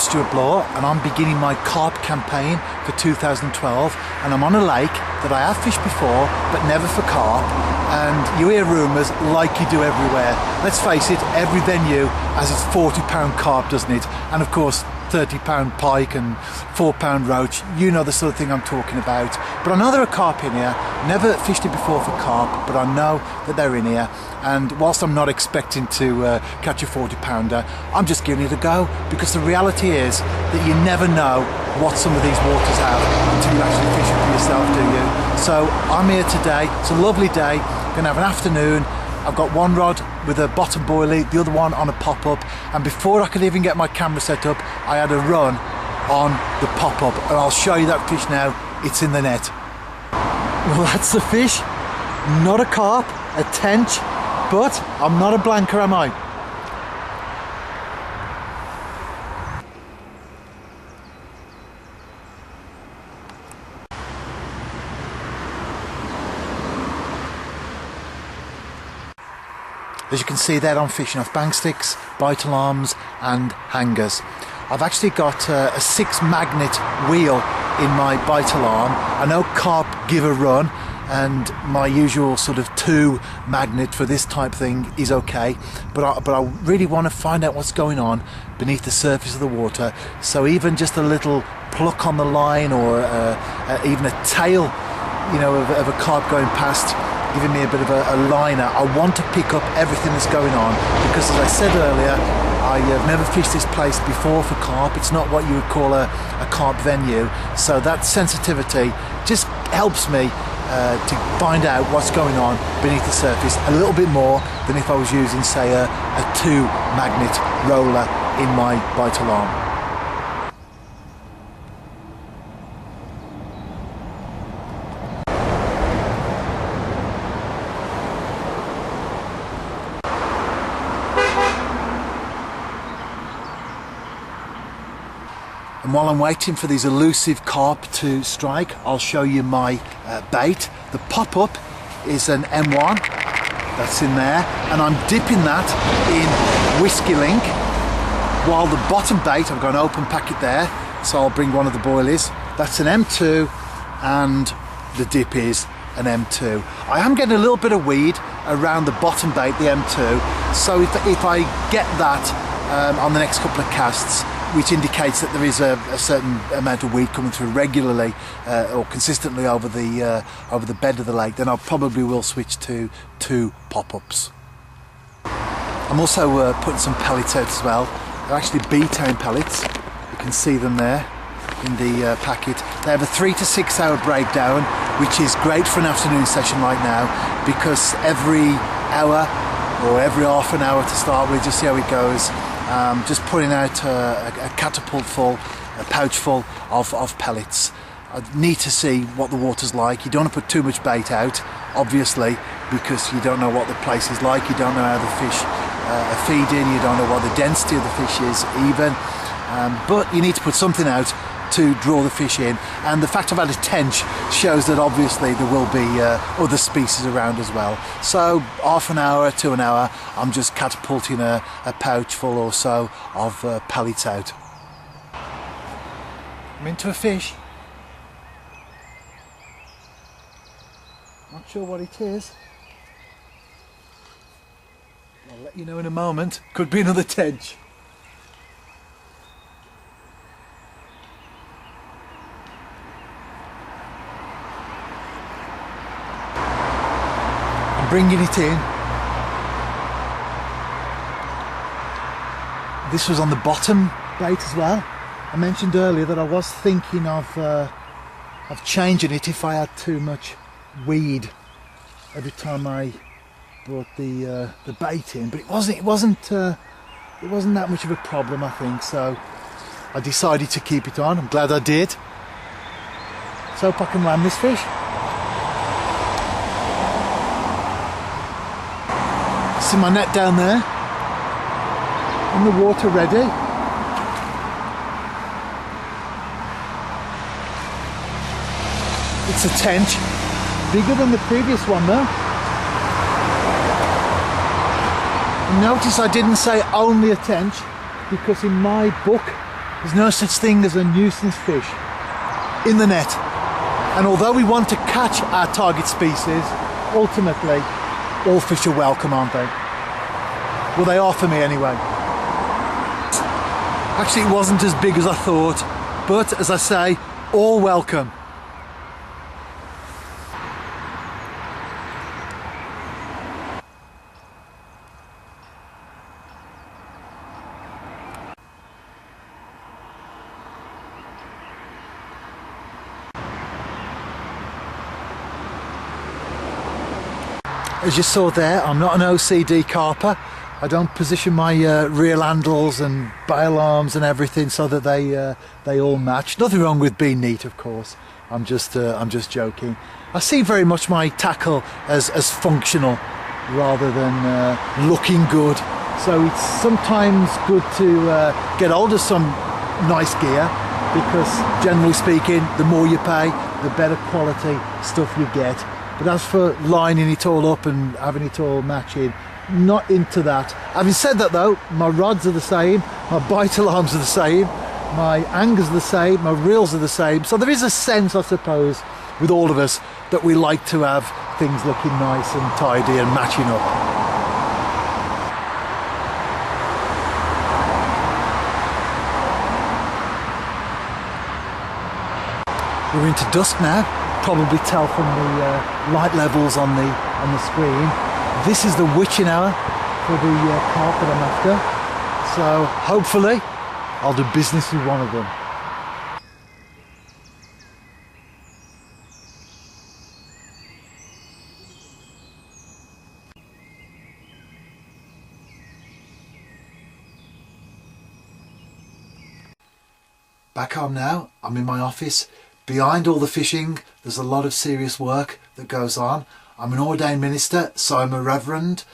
Stuart Bloor and I'm beginning my carp campaign for 2012, and I'm on a lake that I have fished before but never for carp, and you hear rumours like you do everywhere. Let's face it, every venue has its £40 carp, doesn't it? And of course £30 pike and £4 roach. You know the sort of thing I'm talking about. But I know there are carp in here. Never fished it before for carp, but I know that they're in here. And whilst I'm not expecting to catch a 40-pounder, I'm just giving it a go, because the reality is that you never know what some of these waters have until you actually fish it for yourself, do you? So I'm here today. It's a lovely day. Going to have an afternoon. I've got one rod with a bottom boilie, the other one on a pop-up, and before I could even get my camera set up, I had a run on the pop-up, and I'll show you that fish now. It's in the net. Well, that's the fish. Not a carp, a tench, but I'm not a blanker, am I? As you can see there, I'm fishing off bank sticks, bite alarms and hangers. I've actually got a 6 magnet wheel in my bite alarm. I know carp give a run, and my usual sort of 2 magnet for this type thing is okay, but I really want to find out what's going on beneath the surface of the water. So even just a little pluck on the line, or even a tail, you know, of a carp going past, giving me a bit of a liner. I want to pick up everything that's going on, because as I said earlier, I have never fished this place before for carp. It's not what you would call a carp venue, so that sensitivity just helps me to find out what's going on beneath the surface a little bit more than if I was using, say, a 2 magnet roller in my bite alarm. And while I'm waiting for these elusive carp to strike, I'll show you my bait. The pop-up is an M1, that's in there, and I'm dipping that in Whiskey Link, while the bottom bait, I've got an open packet there, so I'll bring one of the boilies. That's an M2, and the dip is an M2. I am getting a little bit of weed around the bottom bait, the M2, so if I get that on the next couple of casts, which indicates that there is a certain amount of weed coming through regularly or consistently over the bed of the lake, then I probably will switch to 2 pop-ups. I'm also putting some pellets out as well. They're actually B-Town pellets. You can see them there in the packet. They have a 3 to 6 hour breakdown, which is great for an afternoon session like now, because every hour or every half an hour to start with, just see how it goes. Just putting out a catapult full, a pouch full of pellets. I need to see what the water's like. You don't want to put too much bait out, obviously, because you don't know what the place is like. You don't know how the fish are feeding. You don't know what the density of the fish is even. But you need to put something out to draw the fish in, and the fact I've had a tench shows that obviously there will be other species around as well. So half an hour to an hour, I'm just catapulting a pouch full or so of pellets out. I'm into a fish. Not sure what it is. I'll let you know in a moment. Could be another tench. Bringing it in. This was on the bottom bait as well. I mentioned earlier that I was thinking of changing it if I had too much weed every time I brought the bait in, but it wasn't that much of a problem, I think. So I decided to keep it on. I'm glad I did. So hope I can land this fish. See my net down there, in the water ready. It's a tench, bigger than the previous one though. And notice I didn't say only a tench, because in my book There's no such thing as a nuisance fish in the net. And although we want to catch our target species, ultimately, all fish are welcome, aren't they? Well, they are for me anyway. Actually, it wasn't as big as I thought, but as I say, all welcome. As you saw there, I'm not an OCD carper. I don't position my reel handles and bail arms and everything so that they all match. Nothing wrong with being neat, of course. I'm just joking. I see very much my tackle as functional rather than looking good. So it's sometimes good to get hold of some nice gear, because generally speaking, the more you pay, the better quality stuff you get. But as for lining it all up and having it all matching, not into that. Having said that though, my rods are the same, my bite alarms are the same, my angers are the same, my reels are the same. So there is a sense, I suppose, with all of us that we like to have things looking nice and tidy and matching up. We're into dusk now. Probably tell from the light levels on the screen. This is the witching hour for the carp that I'm after. So hopefully I'll do business with one of them. Back home now, I'm in my office. Behind all the fishing, there's a lot of serious work that goes on. I'm an ordained minister, so I'm a reverend,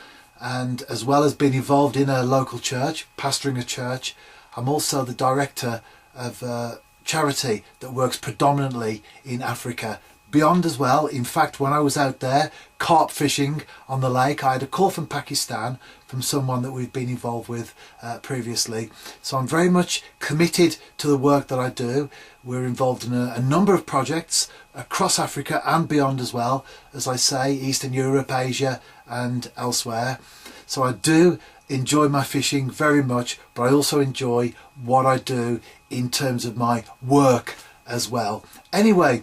and as well as being involved in a local church, pastoring a church, I'm also the director of a charity that works predominantly in Africa. Beyond as well, in fact, when I was out there carp fishing on the lake, I had a call from Pakistan from someone that we've been involved with previously. So I'm very much committed to the work that I do. We're involved in a number of projects across Africa and beyond as well, as I say, Eastern Europe, Asia and elsewhere. So I do enjoy my fishing very much, but I also enjoy what I do in terms of my work as well. Anyway,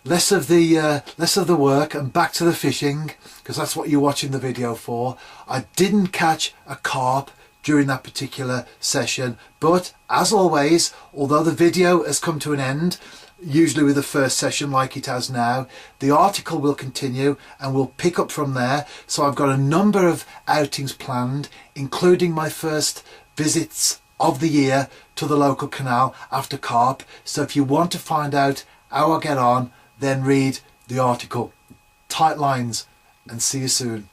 less of the work and back to the fishing, because that's what you're watching the video for. I didn't catch a carp during that particular session, but as always, although the video has come to an end, usually with the first session like it has now, the article will continue and we'll pick up from there. So I've got a number of outings planned, including my first visits of the year to the local canal after carp. So if you want to find out how I get on, then read the article. Tight lines, and see you soon.